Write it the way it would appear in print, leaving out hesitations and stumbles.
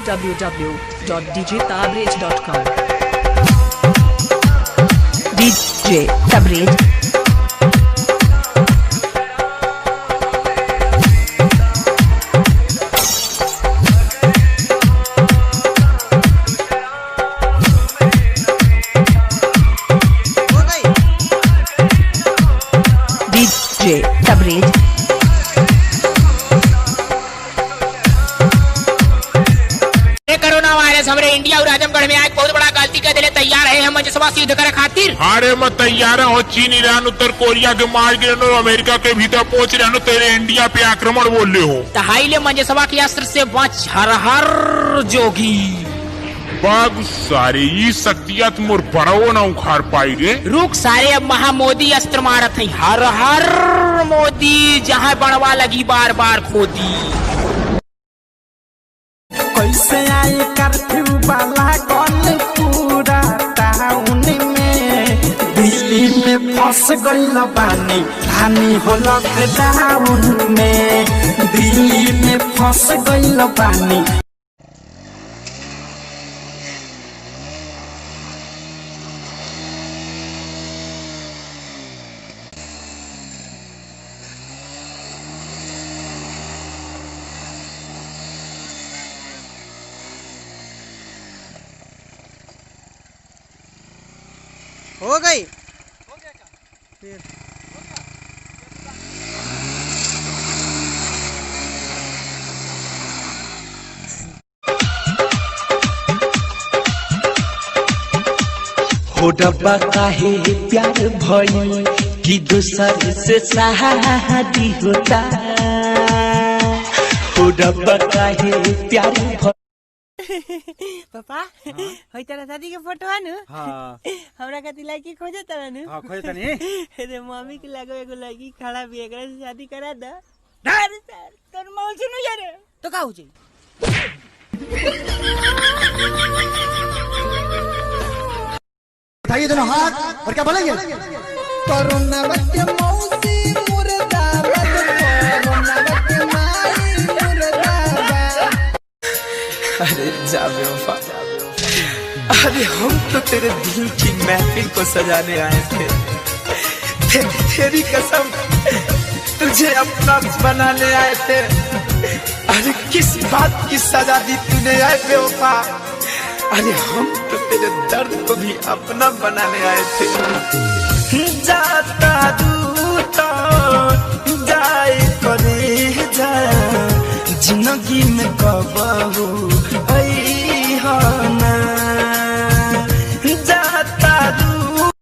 www.djtabrez.com DJ Tabrez DJ Tabrez corona virus हमारे India और आजमगढ़ में आज बहुत बड़ा गलती कर दिले तैयार है हम जसवा सिद्ध करे खातिर। अरे मैं तैयार हो चीन ईरान उत्तर कोरिया के मार गिरन और अमेरिका के भीतर पहुंच रहे हो तेरे इंडिया पे आक्रमण बोल रहे हो। तहाइले मंजसवा के अस्त्र से बच हर हर जोगी बाग सारे ये शक्तियात मोर परवो न उखाड़ पाई रे। रुक सारे अब महामोदी अस्त्र मारत है हर हर मोदी जहाँ बनवा लगी बार बार खोदी। कैसे आई कर्फ्यू वाला कल पूरा टाउन में दिल्ली में फंस गइल बानी हानि हो लॉकडाउन में दिल्ली में फंस गइल बानी। हो गई फिर हो डब्बा काहे प्यार भइल कि दूसर से शादी होता हो डब्बा काहे प्यार भइल। पापा होई तारा शादी के फोटो है नु। हां हमरा का लड़की खोजे तारा नु। हां खोजे तनी रे मम्मी के लागो एगो लड़की खड़ा भी एकरा से शादी करा द। धर सर तोर मौल सुनु यार तो का हो जाई उठाइए दोनों हाथ और क्या बोलेंगे कोरोना के मौसी मुर्दाबाद कोरोना के माई मुर्दाबाद। अरे जाबे वफा अरे हम तो तेरे दिल की महफिल को सजाने आए थे तेरी कसम तुझे अपना बनाने आए थे। अरे किस बात की सजा दी तूने आए बेवफा। अरे हम तो तेरे दर्द को भी अपना बनाने आए थे। जाता दूता जाए करे जा जिंदगी में कबहू